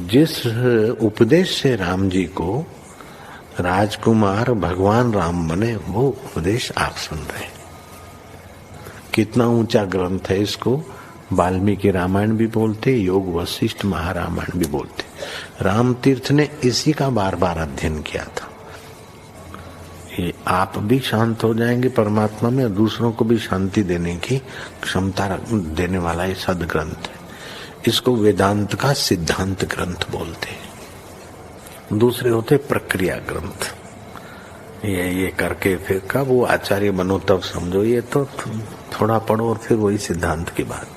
जिस उपदेश से राम जी को राजकुमार भगवान राम बने, वो उपदेश आप सुन रहे हैं। कितना ऊंचा ग्रंथ है। इसको वाल्मीकि रामायण भी बोलते, योग वशिष्ठ महारामायण भी बोलते। राम तीर्थ ने इसी का बार बार अध्ययन किया था। ये आप भी शांत हो जाएंगे परमात्मा में, और दूसरों को भी शांति देने की क्षमता देने वाला ये सदग्रंथ है। इसको वेदांत का सिद्धांत ग्रंथ बोलते हैं। दूसरे होते प्रक्रिया ग्रंथ। ये करके फिर कब वो आचार्य बनो तब समझो, ये तो थोड़ा पढ़ो और फिर वही सिद्धांत की बात।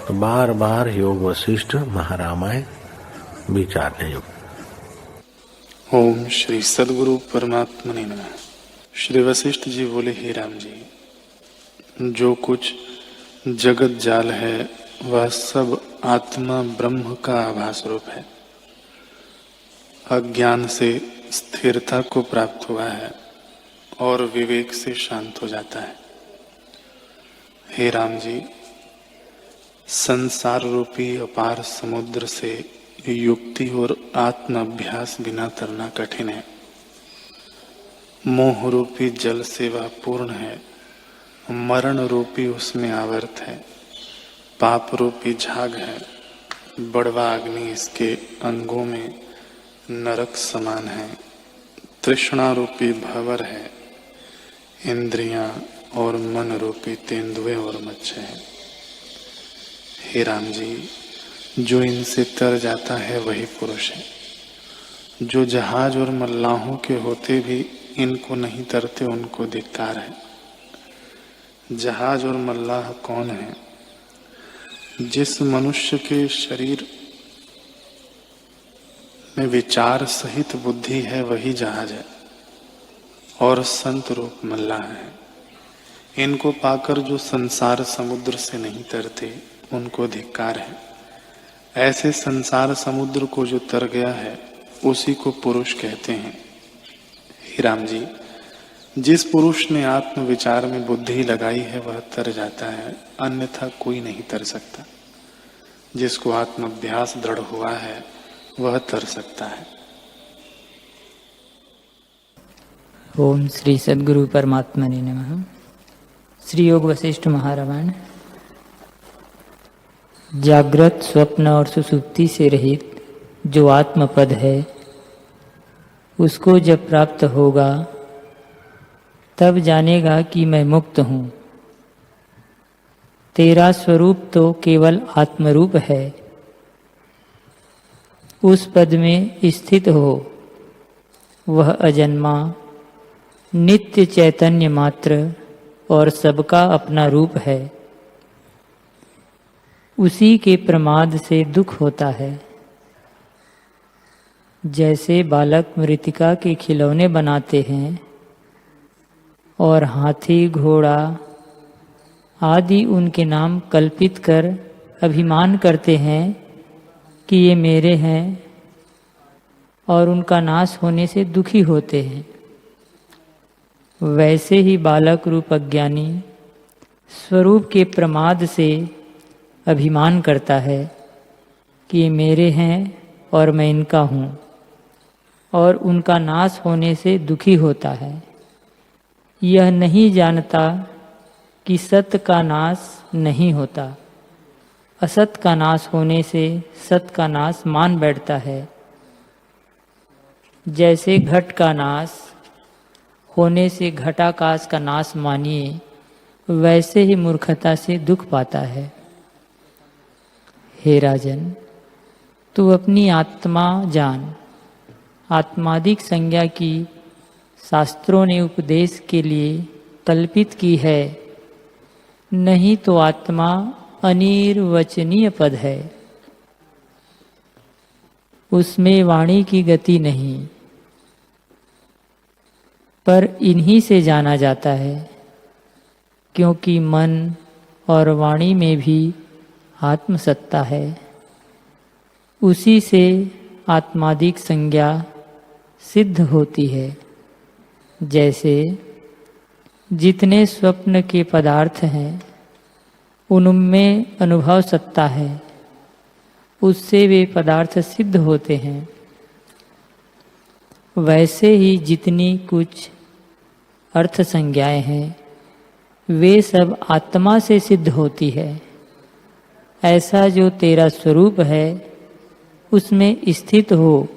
तो बार बार योग वशिष्ठ महारामायण विचारने योग। ओम श्री सद्गुरु परमात्मने नमः। श्री वशिष्ठ जी बोले, हे राम जी, जो कुछ जगत जाल है वह सब आत्मा ब्रह्म का आभास रूप है। अज्ञान से स्थिरता को प्राप्त हुआ है और विवेक से शांत हो जाता है। हे राम जी, संसार रूपी अपार समुद्र से युक्ति और आत्म अभ्यास बिना तरना कठिन है। मोह रूपी जल से वह पूर्ण है, मरण रूपी उसमें आवर्त है। पाप रूपी झाग है, बड़वा अग्नि इसके अंगों में नरक समान है। तृष्णा रूपी भंवर है, इंद्रियां और मन रूपी तेंदुए और मच्छर है। हे राम जी, जो इनसे तर जाता है वही पुरुष है। जो जहाज और मल्लाहों के होते भी इनको नहीं तरते, उनको धिक्कार है। जहाज और मल्लाह कौन है? जिस मनुष्य के शरीर में विचार सहित बुद्धि है वही जहाज है और संत रूप मल्लाह है। इनको पाकर जो संसार समुद्र से नहीं तरते, उनको धिक्कार है। ऐसे संसार समुद्र को जो तर गया है उसी को पुरुष कहते हैं। हे राम जी, जिस पुरुष ने आत्म विचार में बुद्धि लगाई है वह तर जाता है, अन्यथा कोई नहीं तर सकता। जिसको आत्म अभ्यास दृढ़ हुआ है वह तर सकता है। ओम श्री सद्गुरु परमात्मने नमः। श्री योग वशिष्ठ महारामायण। जागृत, स्वप्न और सुसुप्ति से रहित जो आत्मपद है, उसको जब प्राप्त होगा तब जानेगा कि मैं मुक्त हूँ। तेरा स्वरूप तो केवल आत्मरूप है। उस पद में स्थित हो। वह अजन्मा, नित्य चैतन्य मात्र और सबका अपना रूप है। उसी के प्रमाद से दुख होता है। जैसे बालक मृत्तिका के खिलौने बनाते हैं और हाथी, घोड़ा आदि उनके नाम कल्पित कर अभिमान करते हैं कि ये मेरे हैं, और उनका नाश होने से दुखी होते हैं। वैसे ही बालक रूप अज्ञानी स्वरूप के प्रमाद से अभिमान करता है कि ये मेरे हैं और मैं इनका हूँ, और उनका नाश होने से दुखी होता है। यह नहीं जानता कि सत्य का नाश नहीं होता। असत का नाश होने से सत का नाश मान बैठता है। जैसे घट का नाश होने से घटाकाश का नाश मानिए, वैसे ही मूर्खता से दुख पाता है। हे राजन, तू अपनी आत्मा जान। आत्मादिक संज्ञा की शास्त्रों ने उपदेश के लिए कल्पित की है, नहीं तो आत्मा अनिर्वचनीय पद है। उसमें वाणी की गति नहीं, पर इन्हीं से जाना जाता है, क्योंकि मन और वाणी में भी आत्मसत्ता है। उसी से आत्मादिक संज्ञा सिद्ध होती है। जैसे जितने स्वप्न के पदार्थ हैं उनमें अनुभव सत्ता है, उससे वे पदार्थ सिद्ध होते हैं। वैसे ही जितनी कुछ अर्थ संज्ञाएं हैं वे सब आत्मा से सिद्ध होती है। ऐसा जो तेरा स्वरूप है उसमें स्थित हो,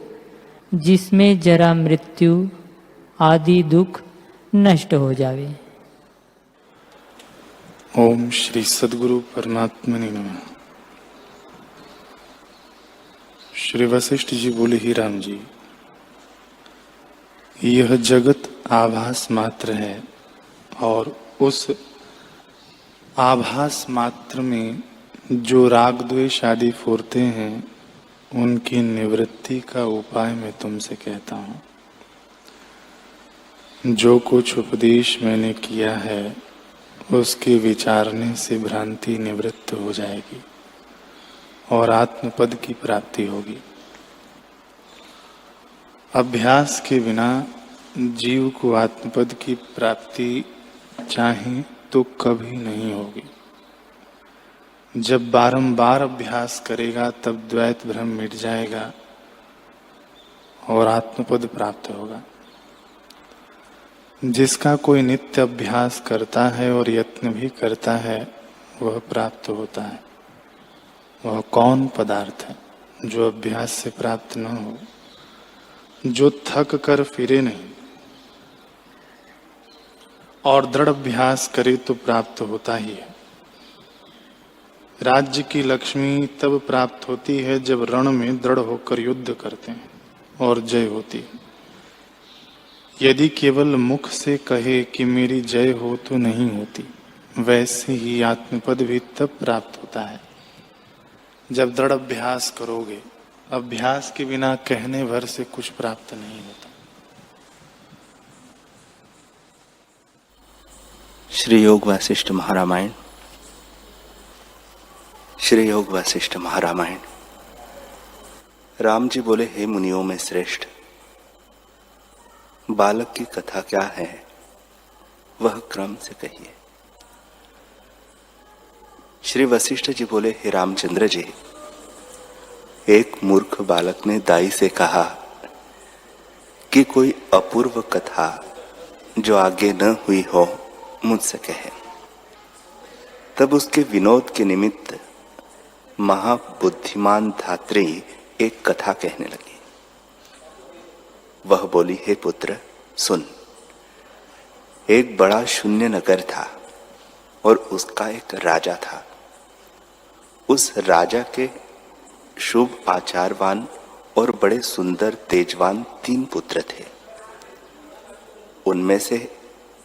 जिसमें जरा मृत्यु आदि दुख नष्ट हो जावे। ओम श्री सद्गुरु परमात्मने नमः। श्री वशिष्ठ जी बोले, ही राम जी, यह जगत आभास मात्र है और उस आभास मात्र में जो राग द्वेष आदि फुरते हैं उनकी निवृत्ति का उपाय मैं तुमसे कहता हूँ। जो कुछ उपदेश मैंने किया है उसके विचारने से भ्रांति निवृत्त हो जाएगी और आत्मपद की प्राप्ति होगी। अभ्यास के बिना जीव को आत्मपद की प्राप्ति चाहे तो कभी नहीं होगी। जब बारंबार अभ्यास करेगा तब द्वैत भ्रम मिट जाएगा और आत्मपद प्राप्त होगा। जिसका कोई नित्य अभ्यास करता है और यत्न भी करता है वह प्राप्त होता है। वह कौन पदार्थ है जो अभ्यास से प्राप्त न हो, जो थक कर फिरे नहीं और दृढ़ अभ्यास करे तो प्राप्त होता ही है। राज्य की लक्ष्मी तब प्राप्त होती है जब रण में दृढ़ होकर युद्ध करते हैं और जय होती है। यदि केवल मुख से कहे कि मेरी जय हो तो नहीं होती। वैसे ही आत्मपद भी तब प्राप्त होता है जब दृढ़ अभ्यास करोगे। अभ्यास के बिना कहने भर से कुछ प्राप्त नहीं होता। श्री योग वासिष्ठ महारामायण। श्री योग वासिष्ठ महारामायण। राम जी बोले, हे मुनियों में श्रेष्ठ, बालक की कथा क्या है वह क्रम से कहिए। श्री वशिष्ठ जी बोले, हे रामचंद्र जी, एक मूर्ख बालक ने दाई से कहा कि कोई अपूर्व कथा जो आगे न हुई हो मुझसे कहे। तब उसके विनोद के निमित्त महाबुद्धिमान धात्री एक कथा कहने लगी। वह बोली, हे पुत्र सुन, एक बड़ा शून्य नगर था और उसका एक राजा था। उस राजा के शुभ आचारवान और बड़े सुंदर तेजवान 3 पुत्र थे। उनमें से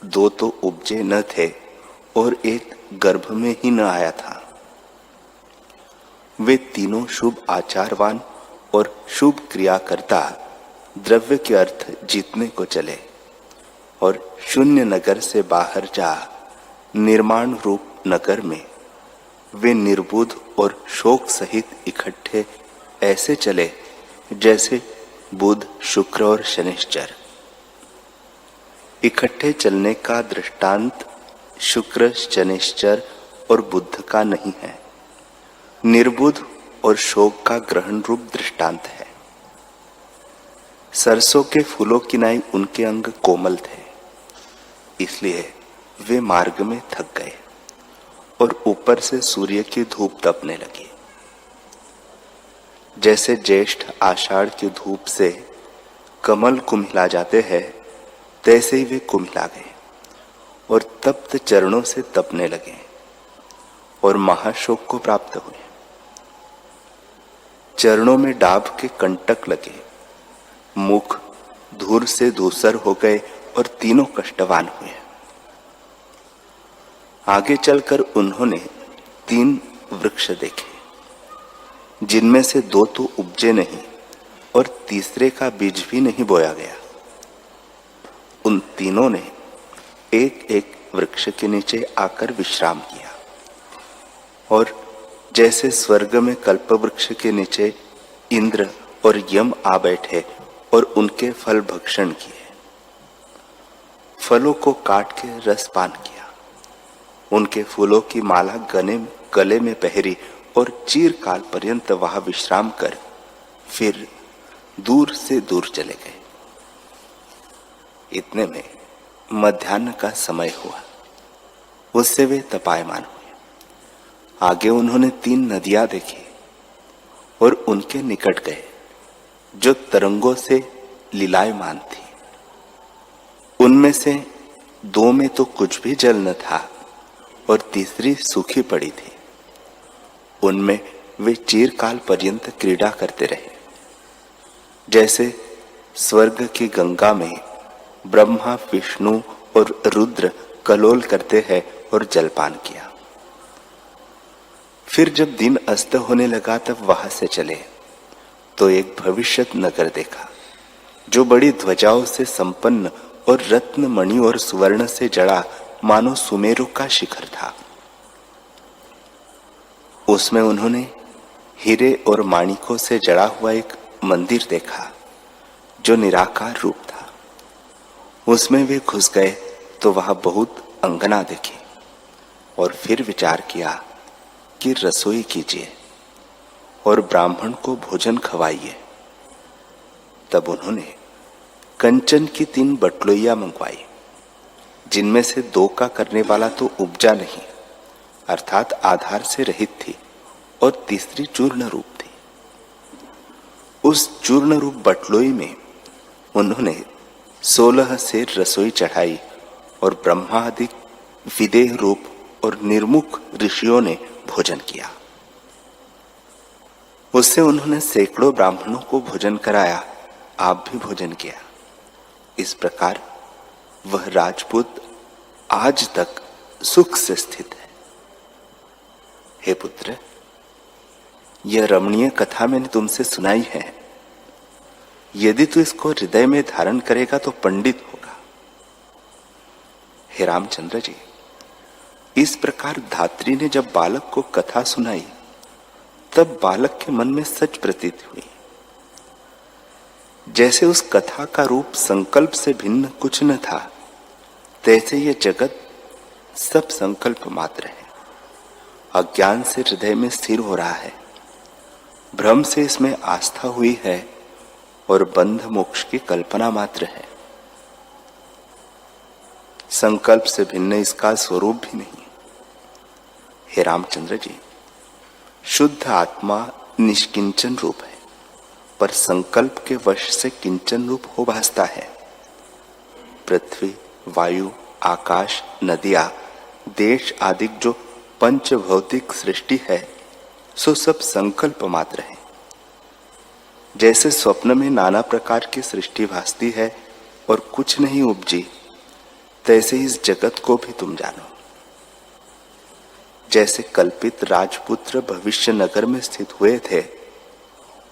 2 तो उपजे न थे और एक गर्भ में ही न आया था। वे तीनों शुभ आचारवान और शुभ क्रिया करता द्रव्य के अर्थ जीतने को चले और शून्य नगर से बाहर जा निर्माण रूप नगर में वे निर्बुद्ध और शोक सहित इकट्ठे ऐसे चले जैसे बुध, शुक्र और शनिश्चर। इकट्ठे चलने का दृष्टांत शुक्र, शनिश्चर और बुध का नहीं है, निर्बुद्ध और शोक का ग्रहण रूप दृष्टांत है। सरसों के फूलों की नाई उनके अंग कोमल थे, इसलिए वे मार्ग में थक गए और ऊपर से सूर्य की धूप तपने लगी। जैसे ज्येष्ठ आषाढ़ की धूप से कमल कुम्हिला जाते हैं, तैसे ही वे कुम्हिला गए और तप्त चरणों से तपने लगे और महाशोक को प्राप्त हुए। चरणों में डाब के कंटक लगे, मुख धूर से धूसर हो गए और तीनों कष्टवान हुए। आगे चलकर उन्होंने 3 वृक्ष देखे, जिनमें से 2 तो उपजे नहीं और तीसरे का बीज भी नहीं बोया गया। उन तीनों ने एक एक वृक्ष के नीचे आकर विश्राम किया और जैसे स्वर्ग में कल्प वृक्ष के नीचे इंद्र और यम आ बैठे और उनके फल भक्षण किए। फलों को काट के रस पान किया, उनके फूलों की माला गले में पहरी और चिरकाल पर्यंत वहां विश्राम कर फिर दूर से दूर चले गए। इतने में मध्याह्न का समय हुआ। उससे वे तपायमान हुए। आगे उन्होंने 3 नदियां देखी और उनके निकट गए, जो तरंगों से लीलायमान थी। उनमें से 2 में तो कुछ भी जल न था और तीसरी सूखी पड़ी थी। उनमें वे चिरकाल पर्यंत क्रीड़ा करते रहे, जैसे स्वर्ग की गंगा में ब्रह्मा, विष्णु और रुद्र कलोल करते हैं और जलपान किया। फिर जब दिन अस्त होने लगा तब वहां से चले तो एक भविष्यत नगर देखा, जो बड़ी ध्वजाओं से संपन्न और रत्न, मणि और सुवर्ण से जड़ा मानो सुमेरु का शिखर था। उसमें उन्होंने हीरे और माणिकों से जड़ा हुआ एक मंदिर देखा, जो निराकार रूप था। उसमें वे घुस गए तो वहां बहुत अंगना देखी और फिर विचार किया कि रसोई कीजिए और ब्राह्मण को भोजन खवाइए। तब उन्होंने कंचन की 3 बटलोइयां मंगवाई, जिनमें से 2 का करने वाला तो उपजा नहीं, अर्थात आधार से रहित थी, और तीसरी चूर्ण रूप थी। उस चूर्ण रूप बटलोई में उन्होंने 16 सेर रसोई चढ़ाई और ब्रह्मादि विदेह रूप और निर्मुख ऋषियों ने भोजन किया। उससे उन्होंने सैकड़ों ब्राह्मणों को भोजन कराया, आप भी भोजन किया। इस प्रकार वह राजपूत आज तक सुख से स्थित है। हे पुत्र, यह रमणीय कथा मैंने तुमसे सुनाई है। यदि तू इसको हृदय में धारण करेगा तो पंडित होगा। हे रामचंद्र जी, इस प्रकार धात्री ने जब बालक को कथा सुनाई तब बालक के मन में सच प्रतीत हुई। जैसे उस कथा का रूप संकल्प से भिन्न कुछ न था, तैसे यह जगत सब संकल्प मात्र है। अज्ञान से हृदय में स्थिर हो रहा है, भ्रम से इसमें आस्था हुई है और बंध मोक्ष की कल्पना मात्र है। संकल्प से भिन्न इसका स्वरूप भी नहीं। हे रामचंद्र जी, शुद्ध आत्मा निष्किंचन रूप है, पर संकल्प के वश से किंचन रूप हो भासता है। पृथ्वी, वायु, आकाश, नदियां, देश आदि जो पंच भौतिक सृष्टि है, सो सब संकल्प मात्र है। जैसे स्वप्न में नाना प्रकार की सृष्टि भासती है और कुछ नहीं उपजी, तैसे इस जगत को भी तुम जानो। जैसे कल्पित राजपुत्र भविष्य नगर में स्थित हुए थे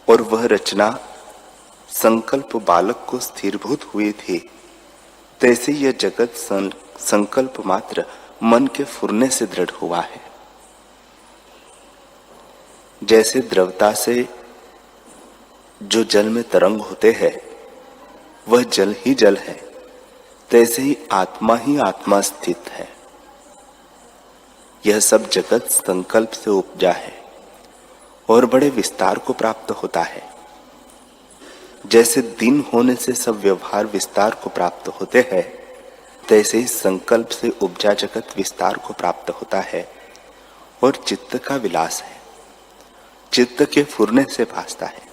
और वह रचना संकल्प बालक को स्थिरभूत हुई थी, तैसे यह जगत संकल्प मात्र मन के फुरने से दृढ़ हुआ है। जैसे द्रवता से जो जल में तरंग होते हैं वह जल ही जल है, तैसे ही आत्मा स्थित है। यह सब जगत संकल्प से उपजा है और बड़े विस्तार को प्राप्त होता है। जैसे दिन होने से सब व्यवहार विस्तार को प्राप्त होते हैं, तैसे ही संकल्प से उपजा जगत विस्तार को प्राप्त होता है और चित्त का विलास है, चित्त के फुरने से भासता है।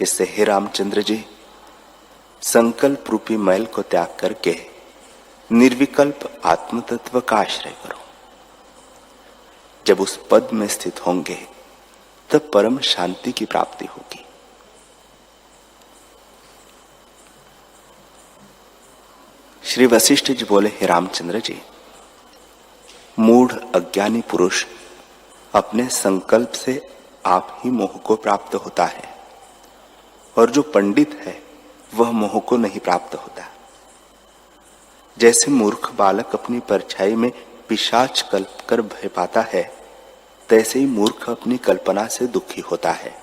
इससे हे रामचंद्र जी, संकल्प रूपी मैल को त्याग करके निर्विकल्प आत्म तत्व का आश्रय करो। जब उस पद में स्थित होंगे तब परम शांति की प्राप्ति होगी। श्री वशिष्ठ जी बोले, हे रामचंद्र जी, मूढ़ अज्ञानी पुरुष अपने संकल्प से आप ही मोह को प्राप्त होता है, और जो पंडित है वह मोह को नहीं प्राप्त होता। जैसे मूर्ख बालक अपनी परछाई में पिशाच कल्प कर भय पाता है, तैसे ही मूर्ख अपनी कल्पना से दुखी होता है।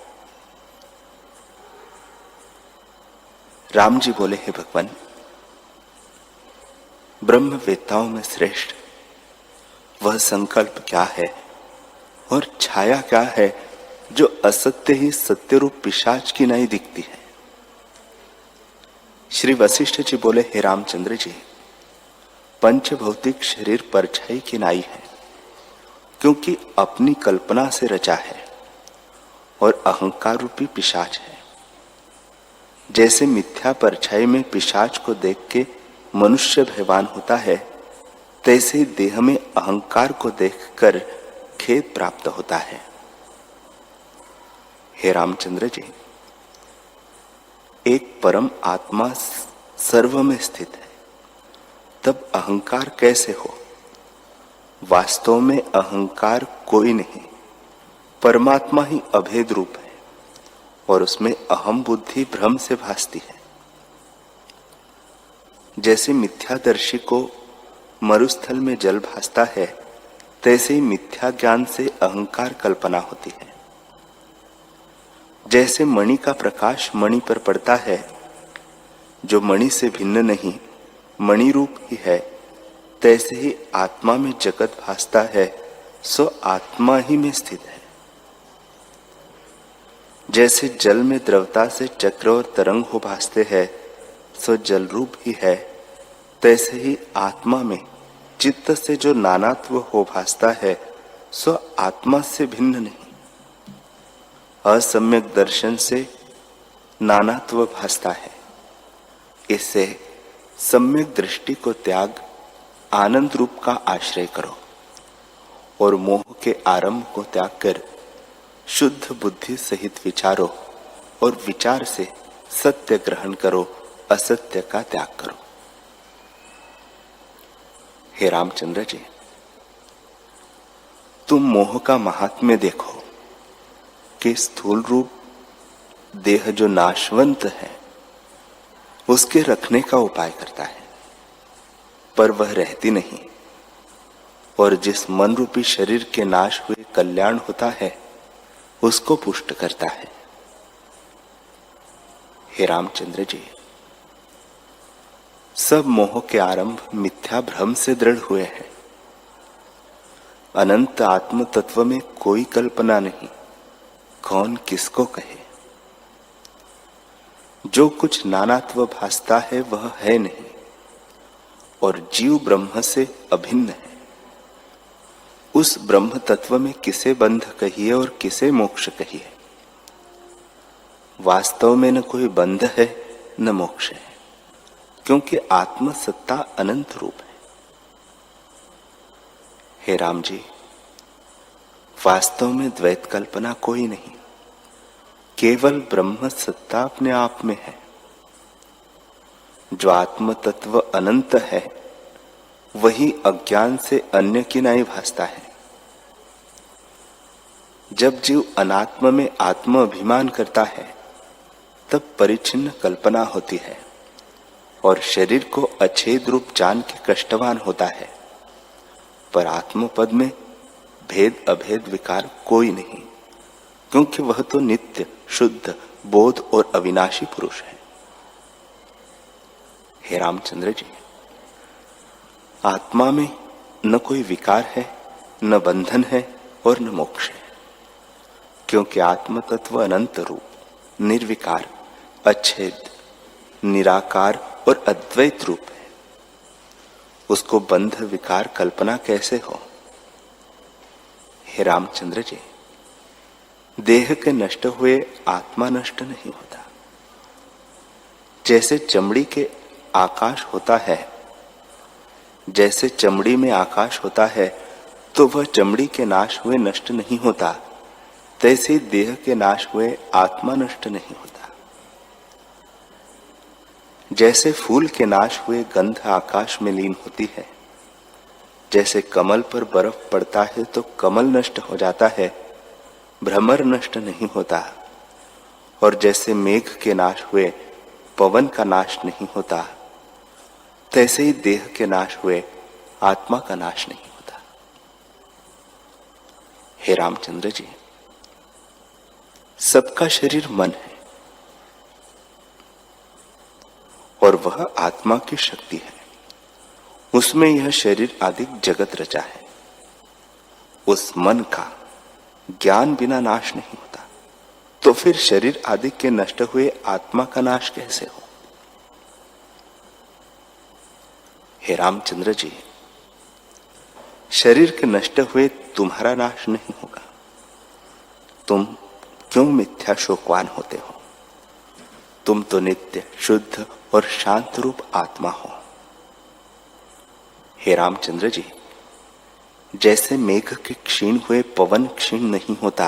राम जी बोले, हे भगवान, ब्रह्म वेत्ताओं में श्रेष्ठ वह संकल्प क्या है और छाया क्या है जो असत्य ही सत्य रूप पिशाच की नहीं दिखती है। श्री वशिष्ठ जी बोले, हे रामचंद्र जी, पंच भौतिक शरीर परछाई की नाई है, क्योंकि अपनी कल्पना से रचा है और अहंकार रूपी पिशाच है। जैसे मिथ्या परछाई में पिशाच को देख के मनुष्य भयवान होता है, तैसे ही देह में अहंकार को देखकर खेद प्राप्त होता है। हे रामचंद्र जी, एक परम आत्मा सर्व में स्थित है, तब अहंकार कैसे हो? वास्तव में अहंकार कोई नहीं, परमात्मा ही अभेद रूप है और उसमें अहम बुद्धि भ्रम से भासती है। जैसे मिथ्यादर्शी को मरुस्थल में जल भासता है, तैसे ही मिथ्या ज्ञान से अहंकार कल्पना होती है। जैसे मणि का प्रकाश मणि पर पड़ता है, जो मणि से भिन्न नहीं मणि रूप ही है, तैसे ही आत्मा में जगत भासता है, सो आत्मा ही में स्थित है। जैसे जल में द्रवता से चक्र और तरंग हो भासते हैं, सो जल रूप ही है, तैसे ही आत्मा में चित्त से जो नानात्व हो भासता है, सो आत्मा से भिन्न नहीं। असम्यक दर्शन से नानात्व भासता है। इससे सम्यक दृष्टि को त्याग आनंद रूप का आश्रय करो और मोह के आरंभ को त्याग कर शुद्ध बुद्धि सहित विचारो और विचार से सत्य ग्रहण करो, असत्य का त्याग करो। हे रामचंद्र जी, तुम मोह का महात्म्य देखो कि स्थूल रूप देह जो नाशवंत है, उसके रखने का उपाय करता है, पर वह रहती नहीं, और जिस मन रूपी शरीर के नाश हुए कल्याण होता है, उसको पुष्ट करता है। हे रामचंद्र जी, सब मोह के आरंभ मिथ्या भ्रम से दृढ़ हुए हैं। अनंत आत्म तत्व में कोई कल्पना नहीं, कौन किसको कहे। जो कुछ नानात्व भासता है वह है नहीं, और जीव ब्रह्म से अभिन्न है। उस ब्रह्म तत्व में किसे बंध कहिए और किसे मोक्ष कहिए। वास्तव में न कोई बंध है न मोक्ष है, क्योंकि आत्म सत्ता अनंत रूप है। हे राम जी, वास्तव में द्वैत कल्पना कोई नहीं, केवल ब्रह्म सत्ता अपने आप में है। जो आत्म तत्व अनंत है, वही अज्ञान से अन्य की नहीं भासता है। जब जीव अनात्म में आत्म अभिमान करता है, तब परिच्छिन्न कल्पना होती है और शरीर को अछेद रूप जान के कष्टवान होता है। पर आत्मपद में भेद अभेद विकार कोई नहीं, क्योंकि वह तो नित्य शुद्ध बोध और अविनाशी पुरुष है। हे रामचंद्र जी, आत्मा में न कोई विकार है, न बंधन है और न मोक्ष है, क्योंकि आत्म तत्व अनंत रूप, निर्विकार, अच्छेद, निराकार और अद्वैत रूप है। उसको बंध विकार कल्पना कैसे हो? हे रामचंद्र जी, देह के नष्ट हुए आत्मा नष्ट नहीं होता। जैसे चमड़ी के आकाश होता है, जैसे चमड़ी में आकाश होता है, तो वह चमड़ी के नाश हुए नष्ट नहीं होता, तैसे देह के नाश हुए आत्मा नष्ट नहीं होता। जैसे फूल के नाश हुए गंध आकाश में लीन होती है, जैसे कमल पर बर्फ पड़ता है तो कमल नष्ट हो जाता है, भ्रमर नष्ट नहीं होता। और जैसे मेघ के नाश हुए पवन का नाश नहीं होता, तैसे ही देह के नाश हुए आत्मा का नाश नहीं होता। हे रामचंद्र जी, सबका शरीर मन है और वह आत्मा की शक्ति है। उसमें यह शरीर आदि जगत रचा है। उस मन का ज्ञान बिना नाश नहीं होता, तो फिर शरीर आदि के नष्ट हुए आत्मा का नाश कैसे हो? हे रामचंद्र जी, शरीर के नष्ट हुए तुम्हारा नाश नहीं होगा। तुम क्यों मिथ्या शोकवान होते हो? तुम तो नित्य शुद्ध और शांत रूप आत्मा हो। हे रामचंद्र जी, जैसे मेघ के क्षीण हुए पवन क्षीण नहीं होता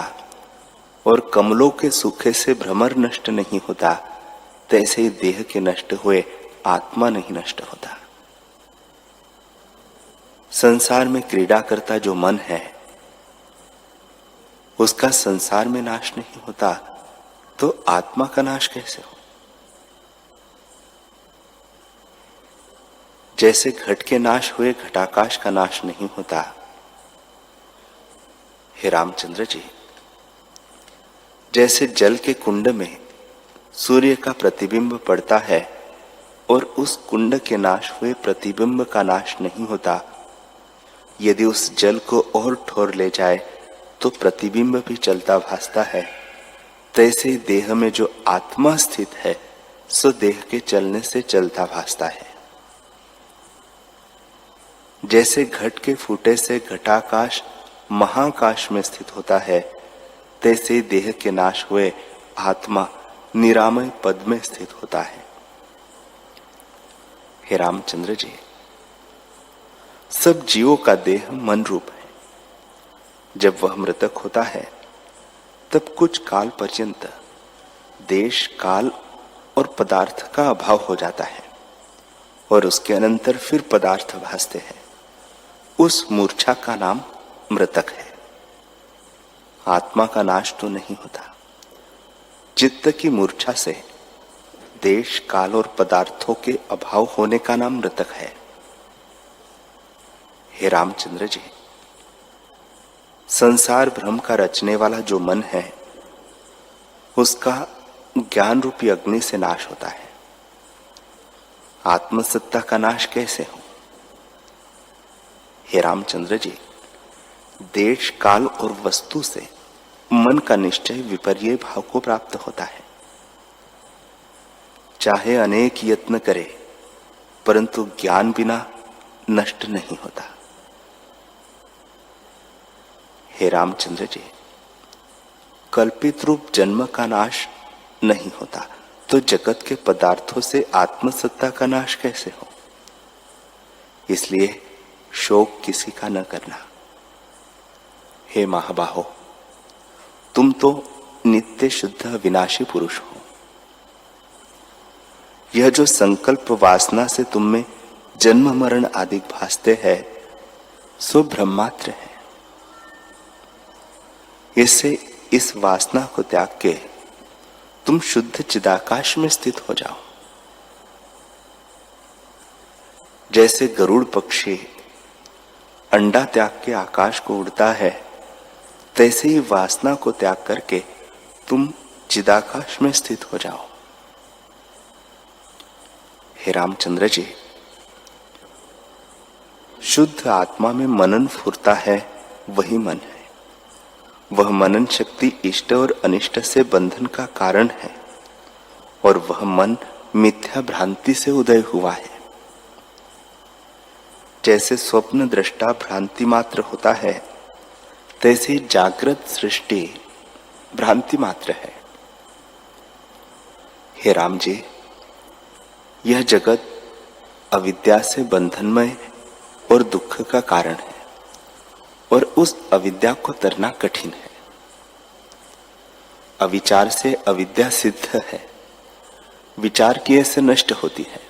और कमलों के सूखे से भ्रमर नष्ट नहीं होता, तैसे ही देह के नष्ट हुए आत्मा नहीं नष्ट होता। संसार में क्रीड़ा करता जो मन है, उसका संसार में नाश नहीं होता, तो आत्मा का नाश कैसे हो? जैसे घट के नाश हुए घटाकाश का नाश नहीं होता। हे रामचंद्र जी, जैसे जल के कुंड में सूर्य का प्रतिबिंब पड़ता है और उस कुंड के नाश हुए प्रतिबिंब का नाश नहीं होता, यदि उस जल को और ठोर ले जाए तो प्रतिबिंब भी चलता भासता है, तैसे ही देह में जो आत्मा स्थित है सो देह के चलने से चलता भासता है। जैसे घट के फूटे से घटाकाश महाकाश में स्थित होता है, तैसे ही देह के नाश हुए आत्मा निरामय पद में स्थित होता है। हे रामचंद्र जी, सब जीवों का देह मन रूप है। जब वह मृतक होता है तब कुछ काल पर्यंत देश, काल और पदार्थ का अभाव हो जाता है और उसके अनंतर फिर पदार्थ भासते हैं। उस मूर्छा का नाम मृतक है। आत्मा का नाश तो नहीं होता। चित्त की मूर्छा से देश, काल और पदार्थों के अभाव होने का नाम मृतक है। हे रामचंद्र जी, संसार भ्रम का रचने वाला जो मन है, उसका ज्ञान रूपी अग्नि से नाश होता है। आत्मसत्ता का नाश कैसे हो? हे रामचंद्र जी, देश, काल और वस्तु से मन का निश्चय विपर्य भाव को प्राप्त होता है। चाहे अनेक यत्न करे, परंतु ज्ञान बिना नष्ट नहीं होता। हे रामचंद्र जी, कल्पित रूप जन्म का नाश नहीं होता, तो जगत के पदार्थों से आत्मसत्ता का नाश कैसे हो? इसलिए शोक किसी का न करना। हे महाबाहो, तुम तो नित्य शुद्ध विनाशी पुरुष हो। यह जो संकल्प वासना से तुम में जन्म मरण आदि भासते हैं, सो ब्रह्मात्र है। इससे इस वासना को त्याग के तुम शुद्ध चिदाकाश में स्थित हो जाओ। जैसे गरुड़ पक्षी अंडा त्याग के आकाश को उड़ता है, तैसे ही वासना को त्याग करके तुम चिदाकाश में स्थित हो जाओ। हे रामचंद्र जी, शुद्ध आत्मा में मनन फुरता है, वही मन है। वह मनन शक्ति इष्ट और अनिष्ट से बंधन का कारण है और वह मन मिथ्या भ्रांति से उदय हुआ है। जैसे स्वप्न दृष्टा भ्रांति मात्र होता है, तैसे जागृत सृष्टि भ्रांति मात्र है। हे राम जी, यह जगत अविद्या से बंधनमय और दुख का कारण है और उस अविद्या को तरना कठिन है। अविचार से अविद्या सिद्ध है, विचार किए से नष्ट होती है।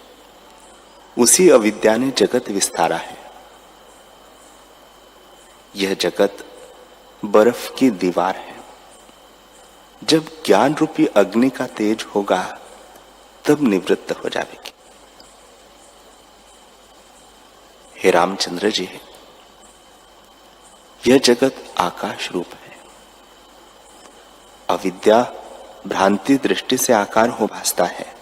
उसी अविद्या ने जगत विस्तारा है। यह जगत बर्फ की दीवार है। जब ज्ञान रूपी अग्नि का तेज होगा, तब निवृत्त हो जाएगी। हे रामचंद्र जी, यह जगत आकाश रूप है। अविद्या भ्रांति दृष्टि से आकार हो भासता है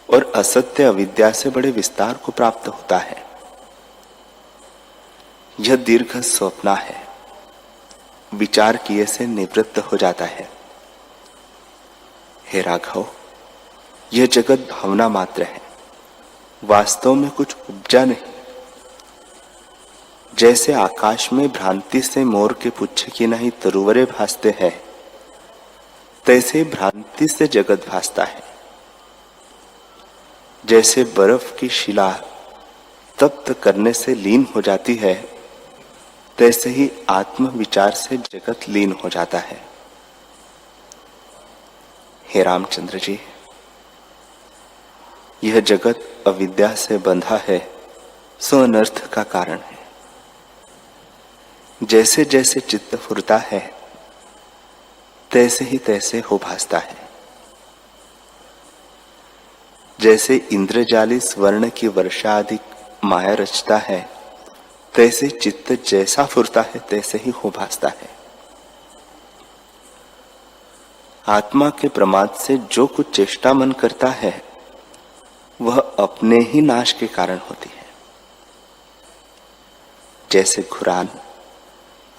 और असत्य अविद्या से बड़े विस्तार को प्राप्त होता है। यह दीर्घ स्वप्ना है। विचार किए से निवृत्त हो जाता है। हे राघव, यह जगत भावना मात्र है, वास्तव में कुछ उपजा नहीं। जैसे आकाश में भ्रांति से मोर के पुच्छ की नहीं तरुवरे भासते हैं, तैसे भ्रांति से जगत भासता है। जैसे बर्फ की शिला तप्त करने से लीन हो जाती है, तैसे ही आत्म विचार से जगत लीन हो जाता है। हे रामचंद्र जी, यह जगत अविद्या से बंधा है, सो अनर्थ का कारण है। जैसे जैसे चित्त फुरता है, तैसे ही तैसे हो भासता है। जैसे इंद्रजाली स्वर्ण की वर्षा अधिक माया रचता है, तैसे चित्त जैसा फुरता है तैसे ही हो भासता है। आत्मा के प्रमाद से जो कुछ चेष्टा मन करता है, वह अपने ही नाश के कारण होती है। जैसे घुरान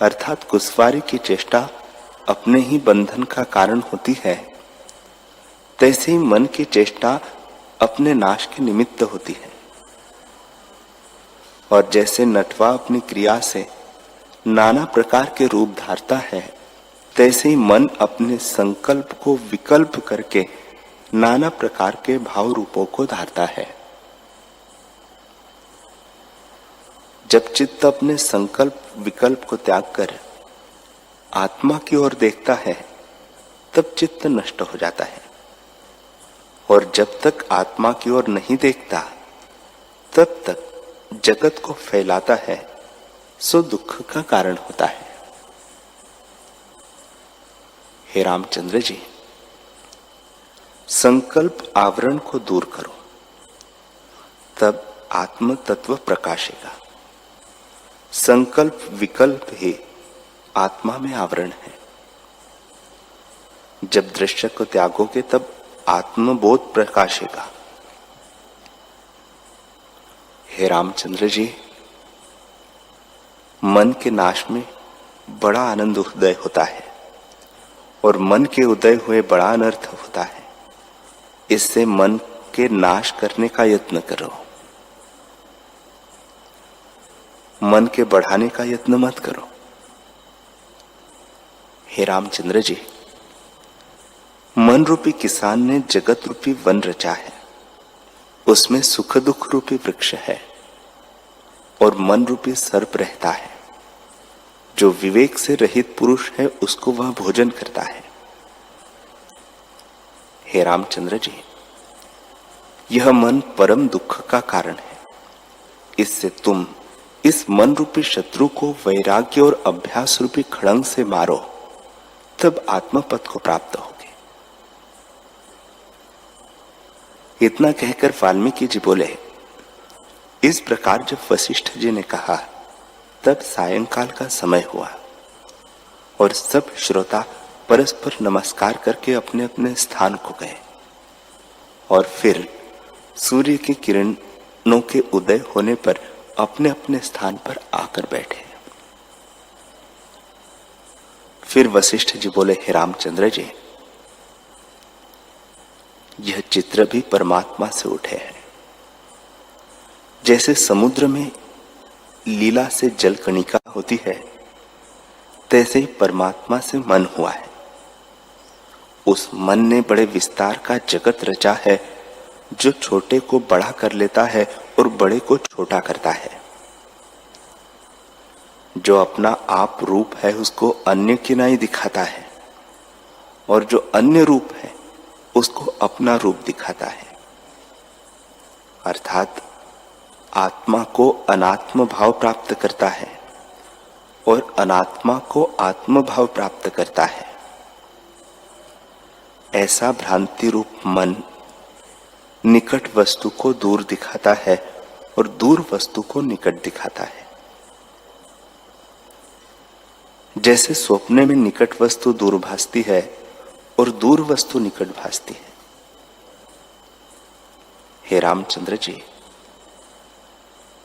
अर्थात कुसवारी की चेष्टा अपने ही बंधन का कारण होती है, तैसे ही मन की चेष्टा अपने नाश के निमित्त होती है। और जैसे नटवा अपनी क्रिया से नाना प्रकार के रूप धारता है, तैसे ही मन अपने संकल्प को विकल्प करके नाना प्रकार के भाव रूपों को धारता है। जब चित्त अपने संकल्प विकल्प को त्याग कर आत्मा की ओर देखता है, तब चित्त नष्ट हो जाता है। और जब तक आत्मा की ओर नहीं देखता, तब तक जगत को फैलाता है, सो दुख का कारण होता है। हे रामचंद्र जी, संकल्प आवरण को दूर करो, तब आत्म तत्व प्रकाशेगा। संकल्प विकल्प ही आत्मा में आवरण है। जब दृश्य को त्यागोगे, तब आत्मबोध प्रकाशेगा। हे रामचंद्र जी, मन के नाश में बड़ा आनंद उदय होता है और मन के उदय हुए बड़ा अनर्थ होता है। इससे मन के नाश करने का यत्न करो, मन के बढ़ाने का यत्न मत करो। हे रामचंद्र जी, मन रूपी किसान ने जगत रूपी वन रचा है। उसमें सुख दुख रूपी वृक्ष है और मन रूपी सर्प रहता है। जो विवेक से रहित पुरुष है, उसको वह भोजन करता है। हे रामचंद्र जी, यह मन परम दुख का कारण है। इससे तुम इस मन रूपी शत्रु को वैराग्य और अभ्यास रूपी खड़ंग से मारो, तब आत्मपद को प्राप्त होगे। इतना कहकर वाल्मीकि जी बोले। इस प्रकार जब वशिष्ठ जी ने कहा, तब सायंकाल का समय हुआ और सब श्रोता परस्पर नमस्कार करके अपने अपने स्थान को गए और फिर सूर्य की किरणों के उदय होने पर अपने अपने स्थान पर आकर बैठे। फिर वशिष्ठ जी बोले, हे रामचंद्र जी, यह चित्र भी परमात्मा से उठे हैं। जैसे समुद्र में लीला से जल कणिका होती है, तैसे ही परमात्मा से मन हुआ है। उस मन ने बड़े विस्तार का जगत रचा है, जो छोटे को बड़ा कर लेता है और बड़े को छोटा करता है। जो अपना आप रूप है, उसको अन्य की नहीं दिखाता है, और जो अन्य रूप है, उसको अपना रूप दिखाता है। अर्थात आत्मा को अनात्म भाव प्राप्त करता है और अनात्मा को आत्म भाव प्राप्त करता है। ऐसा भ्रांति रूप मन निकट वस्तु को दूर दिखाता है और दूर वस्तु को निकट दिखाता है। जैसे स्वप्न में निकट वस्तु दूर भासती है और दूर वस्तु निकट भासती है। हे रामचंद्र जी,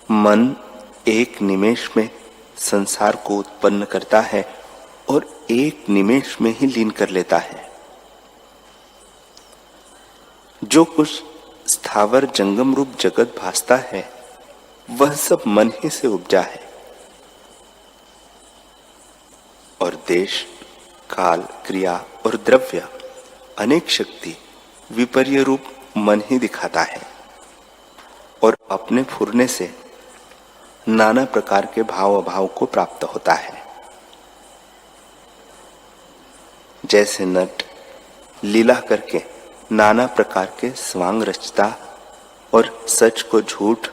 मन एक निमेष में संसार को उत्पन्न करता है और एक निमेष में ही लीन कर लेता है। जो कुछ स्थावर जंगम रूप जगत भासता है वह सब मन ही से उपजा है, और देश, काल, क्रिया और द्रव्य अनेक शक्ति विपर्य रूप मन ही दिखाता है, और अपने फुरने से नाना प्रकार के भाव अभाव को प्राप्त होता है। जैसे नट लीला करके नाना प्रकार के स्वांग रचता और सच को झूठ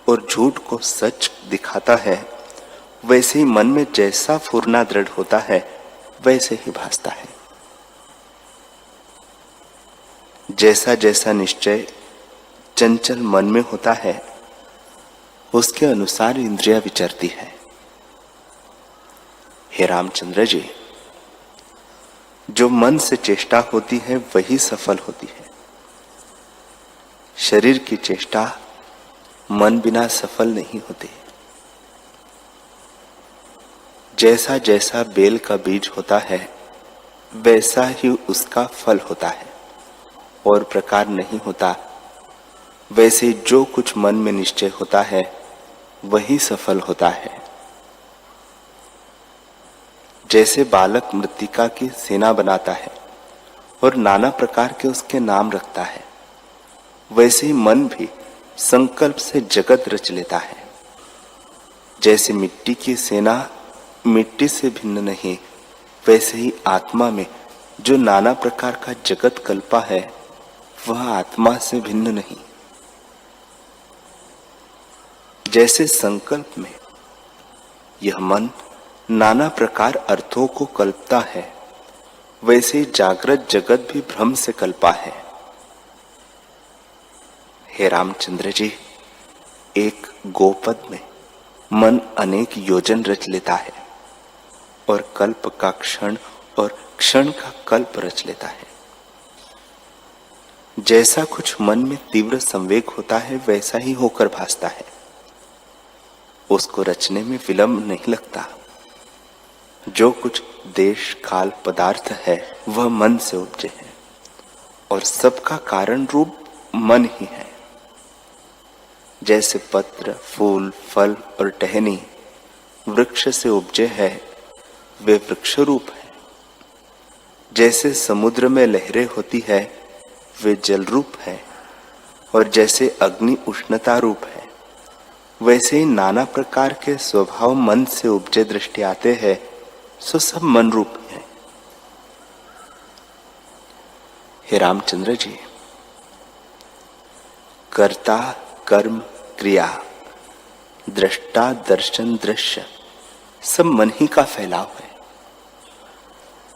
और झूठ को सच दिखाता है, वैसे ही मन में जैसा फुरना दृढ़ होता है वैसे ही भासता है। जैसा जैसा निश्चय चंचल मन में होता है उसके अनुसार इंद्रिया विचरती है। हे रामचंद्र जी, जो मन से चेष्टा होती है वही सफल होती है। शरीर की चेष्टा मन बिना सफल नहीं होती। जैसा जैसा बेल का बीज होता है वैसा ही उसका फल होता है, और प्रकार नहीं होता। वैसे जो कुछ मन में निश्चय होता है वही सफल होता है। जैसे बालक मृत्तिका की सेना बनाता है और नाना प्रकार के उसके नाम रखता है, वैसे ही मन भी संकल्प से जगत रच लेता है। जैसे मिट्टी की सेना मिट्टी से भिन्न नहीं, वैसे ही आत्मा में जो नाना प्रकार का जगत कल्पा है वह आत्मा से भिन्न नहीं। जैसे संकल्प में यह मन नाना प्रकार अर्थों को कल्पता है, वैसे ही जागृत जगत भी भ्रम से कल्पा है। हे रामचंद्र जी, एक गोपद में मन अनेक योजन रच लेता है, और कल्प का क्षण और क्षण का कल्प रच लेता है। जैसा कुछ मन में तीव्र संवेग होता है वैसा ही होकर भासता है। उसको रचने में विलंब नहीं लगता। जो कुछ देश, काल, पदार्थ है वह मन से उपजे है, और सबका कारण रूप मन ही है। जैसे पत्र, फूल, फल और टहनी वृक्ष से उपजे है, वे वृक्ष रूप है। जैसे समुद्र में लहरें होती है वे जल रूप है, और जैसे अग्नि उष्णता रूप है, वैसे ही नाना प्रकार के स्वभाव मन से उपजे दृष्टि आते हैं, सो सब मन रूप है। हे रामचंद्र जी, कर्ता, कर्म, क्रिया, दृष्टा, दर्शन, दृश्य सब मन ही का फैलाव है।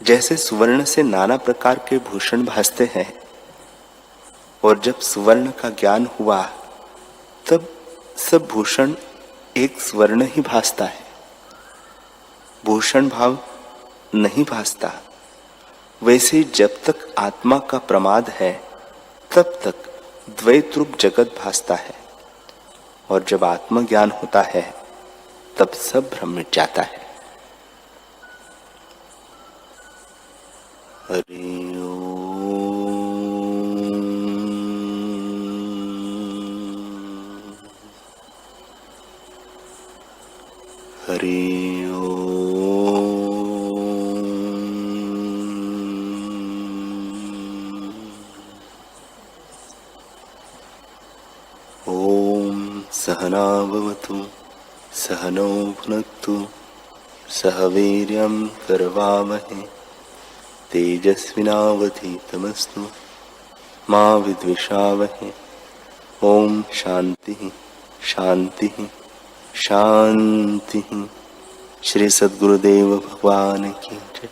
जैसे सुवर्ण से नाना प्रकार के भूषण भासते हैं, और जब सुवर्ण का ज्ञान हुआ तब सब भूषण एक स्वर्ण ही भासता है, भूषण भाव नहीं भासता। वैसे जब तक आत्मा का प्रमाद है तब तक द्वैत रूप जगत भासता है, और जब आत्मज्ञान होता है तब सब भ्रम मिट जाता है। हरि ओम। हरि ओम। सहना भवतु, सहनौ भुनक्तु, सह वीर्यं करवावहै, तेजस्विनावधीतमस्तु मा विद्विषावहै। ओम शांति शांति शांति। श्री सद्गुरुदेव भगवान की जय।